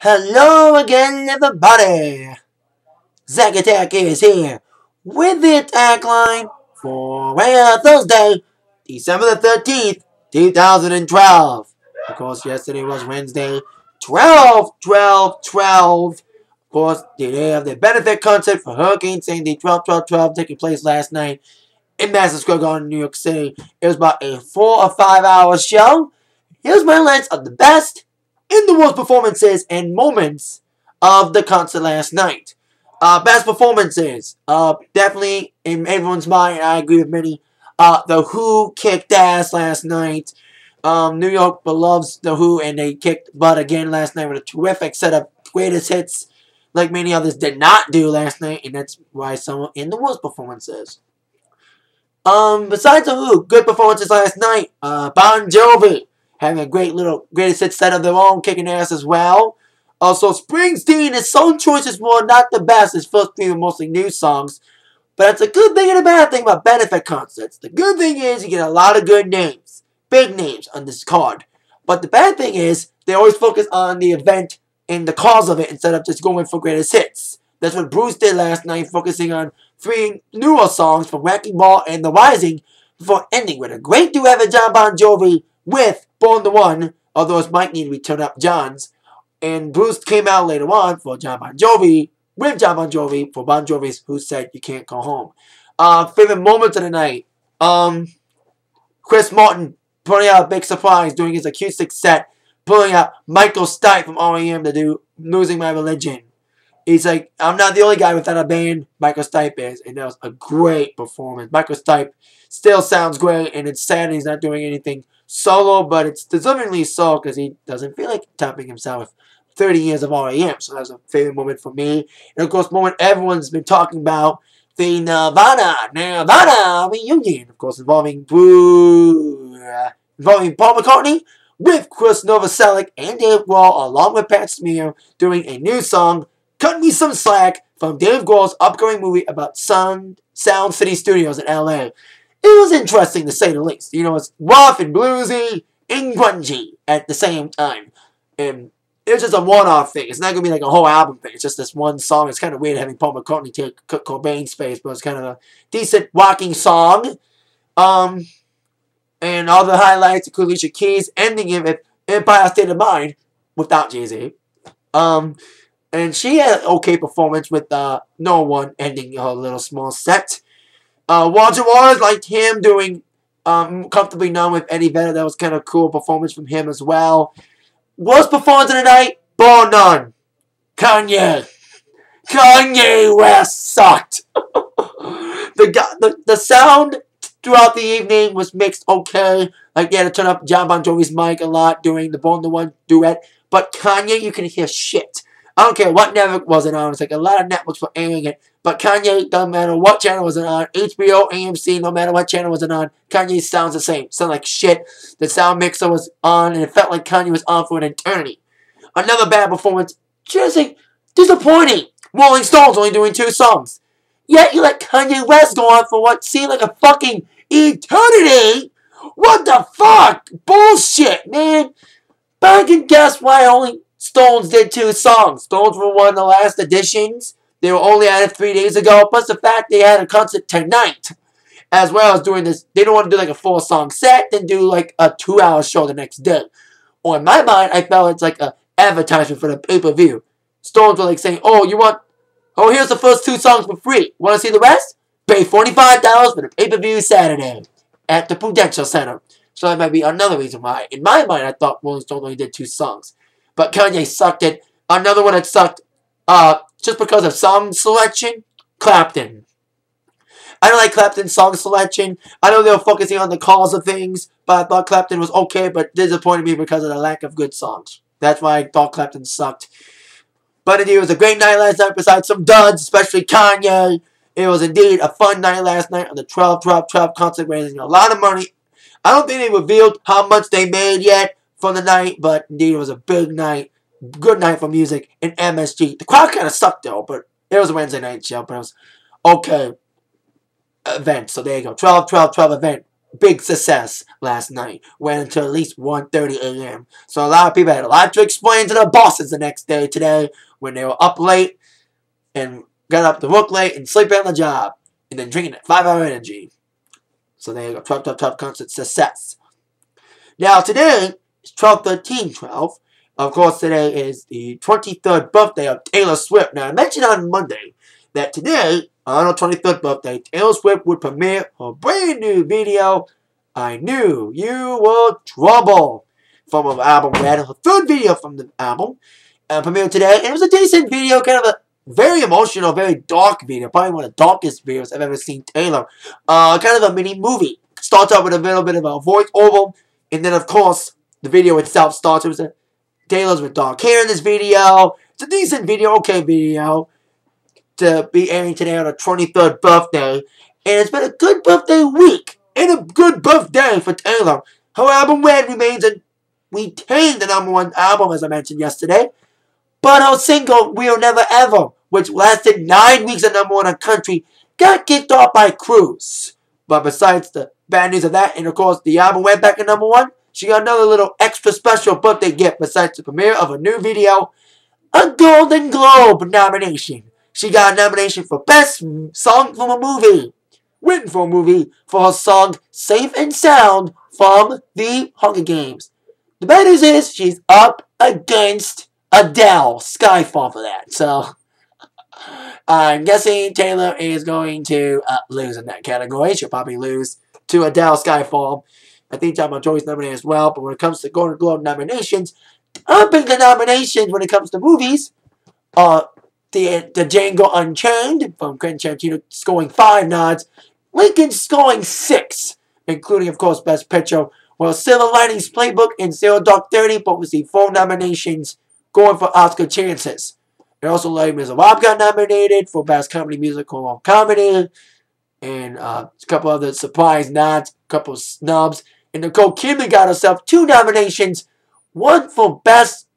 Hello again, everybody! Zack Attack is here with the Atakline for Thursday, December the 13th, 2012. Of course, yesterday was Wednesday, 12/12/12. Of course, they have the benefit concert for Hurricane Sandy 12/12/12 taking place last night in Madison Square Garden, New York City. It was about a 4 or 5 hour show. Here's my list of the best and the worst performances and moments of the concert last night. Best performances. Definitely in everyone's mind, I agree with many. The Who kicked ass last night. New York loves The Who, and they kicked butt again last night with a terrific set of greatest hits like many others did not do last night, and that's why some in the worst performances. Besides The Who, good performances last night. Bon Jovi having a greatest hit set of their own, kicking ass as well. Also, Springsteen, his song choices were not the best. His first three were mostly new songs. But that's a good thing and a bad thing about benefit concerts. The good thing is you get a lot of good names, big names on this card. But the bad thing is they always focus on the event and the cause of it instead of just going for greatest hits. That's what Bruce did last night, focusing on three newer songs from Wrecking Ball and The Rising before ending with a great duet with John Bon Jovi with Born the One, although it might need to be turned up John's. And Bruce came out later on for John Bon Jovi, with John Bon Jovi, for Bon Jovi's Who Said You Can't Go Home. Favorite moments of the night. Chris Martin putting out a big surprise, doing his acoustic set, pulling out Michael Stipe from R.E.M. to do Losing My Religion. He's like, I'm not the only guy without a band. Michael Stipe is. And that was a great performance. Michael Stipe still sounds great, and it's sad he's not doing anything solo, but it's deservingly so because he doesn't feel like topping himself with 30 years of R.E.M. So that's a favorite moment for me. And of course, moment everyone's been talking about, the Nirvana reunion. Of course, involving Paul McCartney with Chris Novoselic and Dave Grohl, along with Pat Smear, doing a new song, Cut Me Some Slack, from Dave Grohl's upcoming movie about Sound City Studios in L.A. It was interesting, to say the least. You know, it's rough and bluesy and grungy at the same time. And it's just a one-off thing. It's not going to be like a whole album thing. It's just this one song. It's kind of weird having Paul McCartney take Kurt Cobain's space, but it's kind of a decent rocking song. And all the highlights include Alicia Keys ending it with Empire State of Mind without Jay-Z. And she had an okay performance with No One ending her little small set. Roger Waters, liked him doing Comfortably Numb with Eddie Vedder. That was kind of a cool performance from him as well. Worst performance of the night? Bar none. Kanye. Kanye West sucked. The sound throughout the evening was mixed okay. Like, they had to turn up John Bon Jovi's mic a lot during the Born the One duet. But Kanye, you can hear shit. I don't care what network was it on. It's like a lot of networks were airing it. But Kanye, doesn't matter what channel was it on. HBO, AMC, no matter what channel was it on. Kanye sounds the same. Sound like shit. The sound mixer was on, and it felt like Kanye was on for an eternity. Another bad performance. Just disappointing. Rolling Stones only doing 2 songs. Yet you let Kanye West go on for what seemed like a fucking eternity. What the fuck? Bullshit, man. But I can guess why only Stones did 2 songs. Stones were one of the last editions. They were only added 3 days ago. Plus the fact they had a concert tonight, as well as doing this. They don't want to do like a 4-song set, then do like a 2-hour show the next day. Or in my mind, I felt it's like an advertisement for the pay-per-view. Stones were like saying, oh, here's the first 2 songs for free. Want to see the rest? Pay $45 for the pay-per-view Saturday at the Prudential Center. So that might be another reason why. In my mind, I thought Rolling Stones only did 2 songs. But Kanye sucked it. Another one that sucked, just because of song selection, Clapton. I don't like Clapton's song selection. I know they were focusing on the cause of things, but I thought Clapton was okay, but disappointed me because of the lack of good songs. That's why I thought Clapton sucked. But indeed, it was a great night last night besides some duds, especially Kanye. It was indeed a fun night last night on the 12/12/12 concert, raising a lot of money. I don't think they revealed how much they made yet from the night, but indeed it was a big night. Good night for music in MSG. The crowd kind of sucked though, but it was a Wednesday night show, but it was okay event. So there you go. 12/12/12 event. big success last night. Went until at least 1:30 a.m. So a lot of people had a lot to explain to their bosses the next day today when they were up late and got up to work late and sleep on the job and then drinking that 5-hour energy. So there you go. 12 concert success. Now today is 12/13/12. Of course, today is the 23rd birthday of Taylor Swift. Now I mentioned on Monday that today, on her 23rd birthday, Taylor Swift would premiere her brand new video, I Knew You Were Trouble, from her album Red, her third video from the album, premiered today. And it was a decent video, kind of a very emotional, very dark video, probably one of the darkest videos I've ever seen Taylor. Kind of a mini movie. Starts out with a little bit of a voiceover, and then of course the video itself starts. It was Taylor's with dark hair in this video. It's a decent video, okay video, to be airing today on her 23rd birthday. And it's been a good birthday week and a good birthday for Taylor. Her album Red retained the #1 album, as I mentioned yesterday. But her single, We'll Never Ever, which lasted 9 weeks at #1 in country, got kicked off by Cruise. But besides the bad news of that, and of course the album went back at #1, she got another little extra special birthday gift besides the premiere of a new video, a Golden Globe nomination. She got a nomination for Best Song from a Movie, written for a movie, for her song Safe and Sound from the Hunger Games. The bad news is she's up against Adele, Skyfall, for that. So I'm guessing Taylor is going to lose in that category. She'll probably lose to Adele, Skyfall. I think John Bon Jovi's nominated as well. But when it comes to Golden Globe nominations, upping the nominations when it comes to movies, the Django Unchained from Quentin Tarantino scoring 5 nods, Lincoln scoring 6, including, of course, Best Picture. Well, Silver Linings Playbook and Zero Dark 30 both received 4 nominations, going for Oscar chances. And also, Les Miserables got nominated for Best Comedy Musical or Comedy, and a couple other surprise nods, a couple of snubs. And Nicole Kidman got herself 2 nominations, one for Best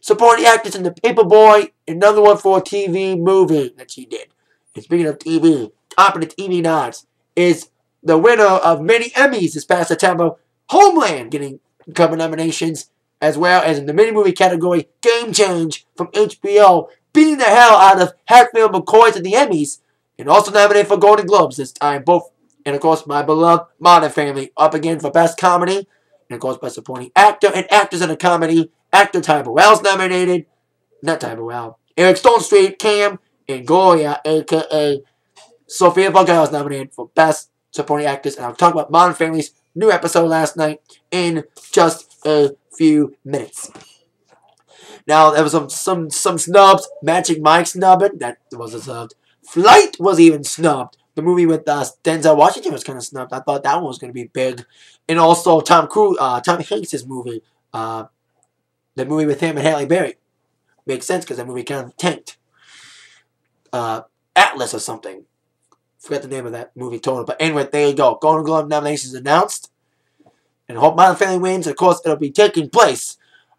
Supporting Actress in The Paperboy, another one for a TV movie that she did. And speaking of TV, topping the TV nods is the winner of many Emmys this past September, Homeland, getting a couple nominations, as well as in the mini-movie category, Game Change from HBO, beating the hell out of Hatfield McCoy's at the Emmys, and also nominated for Golden Globes this time, both. And of course, my beloved Modern Family up again for Best Comedy, and of course, Best Supporting Actor and Actors in a Comedy. Actor Ty Burrell's nominated, not Ty Burrell, Eric Stonestreet, Cam, and Gloria, a.k.a. Sofia Vergara, is nominated for Best Supporting Actress, and I'll talk about Modern Family's new episode last night in just a few minutes. Now, there was some snubs. Magic Mike snubbed. That was a snubbed. Flight was even snubbed. The movie with Denzel Washington was kind of snubbed. I thought that one was going to be big. And also Tom Hanks' movie. The movie with him and Halle Berry. Makes sense because that movie kind of tanked. Atlas or something. Forgot the name of that movie total. But anyway, there you go. Golden Globe nominations announced. And I hope Modern Family wins. Of course, it'll be taking place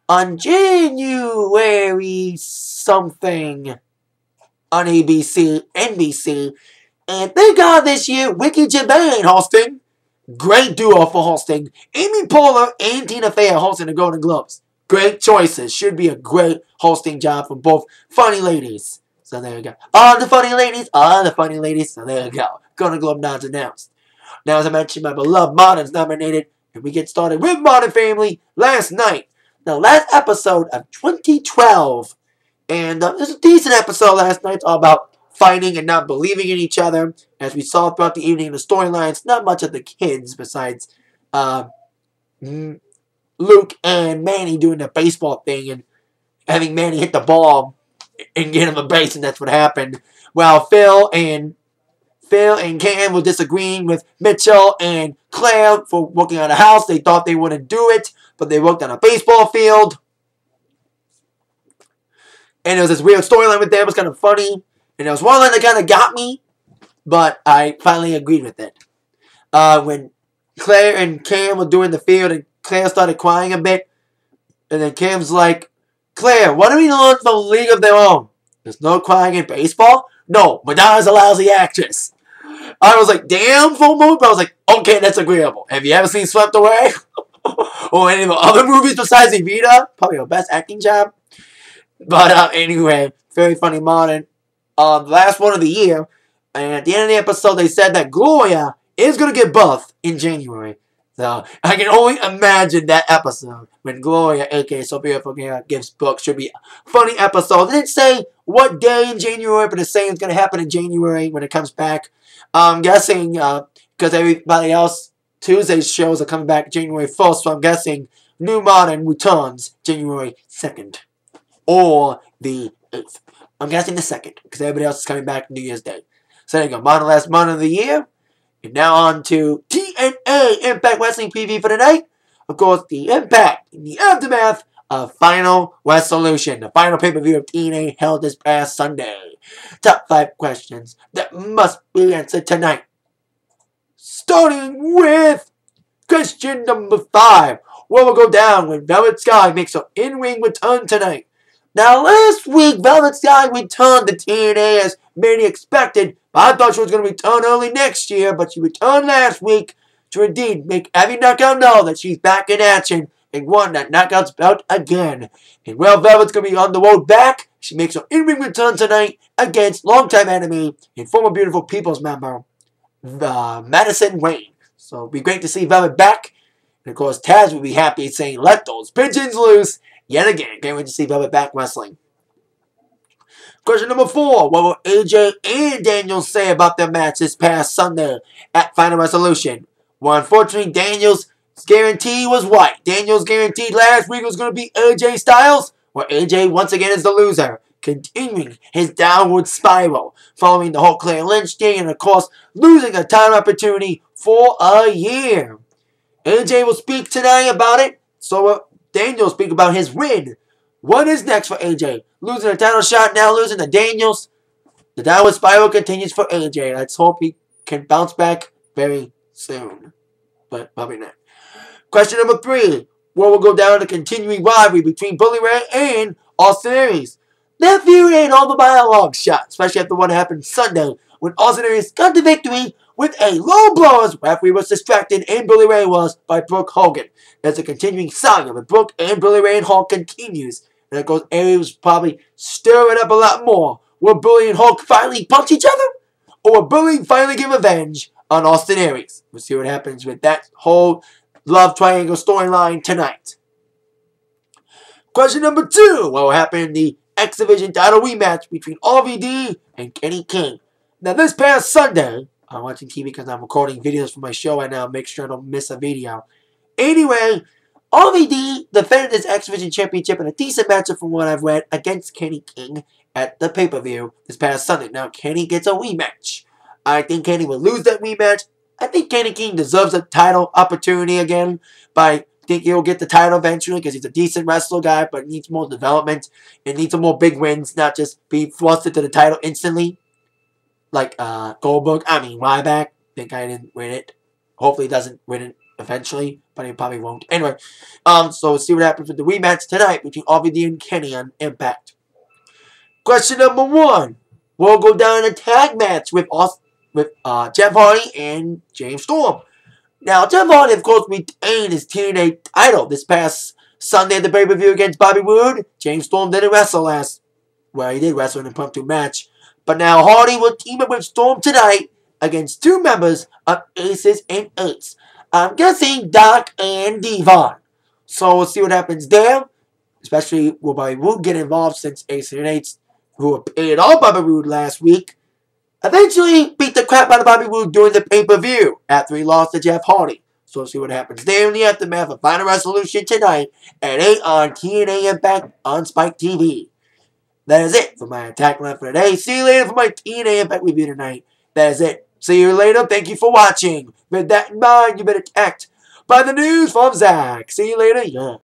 on January something on ABC, NBC. And thank God this year, Ricky Gervais hosting. Great duo for hosting. Amy Poehler and Tina Fey hosting the Golden Globes. Great choices. Should be a great hosting job for both funny ladies. So there you go. All the funny ladies. All the funny ladies. So there you go. Golden Globe nods announced. Now, as I mentioned, my beloved Modern's nominated. And we get started with Modern Family last night. The last episode of 2012. And it was a decent episode last night. It's all about fighting and not believing in each other. As we saw throughout the evening in the storylines, not much of the kids besides Luke and Manny doing the baseball thing and having Manny hit the ball and get him a base, and that's what happened. While Phil and Cam were disagreeing with Mitchell and Claire for working on a house. They thought they wouldn't do it, but they worked on a baseball field. And it was this weird storyline with them. It was kind of funny. And there was one line that kind of got me, but I finally agreed with it. When Claire and Cam were doing the field, and Claire started crying a bit, and then Cam's like, Claire, what do we learn from League of Their Own? There's no crying in baseball? No, Madonna's a lousy actress. I was like, damn, full moon, but I was like, okay, that's agreeable. Have you ever seen Swept Away? Or any of the other movies besides Evita? Probably her best acting job. But anyway, very funny modern. Last one of the year. And at the end of the episode, they said that Gloria is going to get buff in January. So I can only imagine that episode when Gloria, aka Sophia Vergara, gives books. Should be a funny episode. They didn't say what day in January, but it's saying it's going to happen in January when it comes back. I'm guessing because everybody else, Tuesday's shows are coming back January 1st, so I'm guessing New Modern returns January 2nd. Or the 8th. I'm guessing the 2nd, because everybody else is coming back New Year's Day. So there you go, Modern last month of the year. And now on to TNA Impact Wrestling preview for tonight. Of course, the Impact in the aftermath of Final Resolution, the final pay-per-view of TNA held this past Sunday. Top 5 questions that must be answered tonight. Starting with question number 5. What will go down when Velvet Sky makes her in-ring return tonight? Now, last week, Velvet Sky returned to TNA as many expected, but I thought she was going to return early next year, but she returned last week to indeed make every knockout know that she's back in action and won that knockout's belt again. And well, Velvet's going to be on the road back. She makes her in-ring return tonight against longtime enemy and former Beautiful People's member, Madison Wayne. So it'll be great to see Velvet back. And of course, Taz will be happy saying, let those pigeons loose. Yet again, can't wait to see Velvet back wrestling. Question number 4. What will AJ and Daniels say about their match this past Sunday at Final Resolution? Well, unfortunately, Daniels' guarantee was white. Daniels guaranteed last week was going to be AJ Styles, where AJ once again is the loser, continuing his downward spiral, following the whole Claire Lynch thing and, of course, losing a title opportunity for a year. AJ will speak tonight about it, so Daniels speak about his win. What is next for AJ? Losing a title shot, now losing to Daniels. The downward spiral continues for AJ. Let's hope he can bounce back very soon. But probably not. Question number 3. What will go down the continuing rivalry between Bully Ray and Austin Aries? That feud ain't over by a long shot, especially after what happened Sunday when Austin Aries got the victory with a low blow as referee was distracted and Bully Ray was by Brooke Hogan. As a continuing saga with Brooke and Bully Ray and Hulk continues. And of course, Aries was probably stirring up a lot more. Will Bully and Hulk finally punch each other? Or will Bully finally get revenge on Austin Aries? We'll see what happens with that whole love triangle storyline tonight. Question number 2. What will happen in the X Division title rematch between RVD and Kenny King? Now, this past Sunday, I'm watching TV because I'm recording videos for my show right now. Make sure I don't miss a video. Anyway, RVD defended his X Division Championship in a decent matchup from what I've read against Kenny King at the pay-per-view this past Sunday. Now, Kenny gets a rematch. I think Kenny will lose that rematch. I think Kenny King deserves a title opportunity again. But I think he'll get the title eventually because he's a decent wrestler guy, but needs more development and needs some more big wins, not just be thrust into the title instantly. Like Goldberg, Ryback. I think I didn't win it. Hopefully he doesn't win it eventually, but he probably won't. Anyway, so we'll see what happens with the rematch tonight between RVD and Kenny on Impact. Question number 1. We'll go down in a tag match with Jeff Hardy and James Storm. Now, Jeff Hardy, of course, retained his TNA title this past Sunday at the pay-per-view against Bobby Roode. James Storm didn't wrestle he did wrestle in an impromptu match. But now Hardy will team up with Storm tonight against 2 members of Aces and Eights. I'm guessing Doc and Devon. So we'll see what happens there. Especially will Bobby Roode get involved since Aces and Eights, who were paid off Bobby Roode last week, eventually beat the crap out of Bobby Roode during the pay-per-view after he lost to Jeff Hardy. So we'll see what happens there in the aftermath of Final Resolution tonight at 8 on TNA Impact on Spike TV. That is it for my Atakline for today. See you later for my TNA Impact review tonight. That is it. See you later. Thank you for watching. With that in mind, you better act by the news from Zach. See you later. Yeah.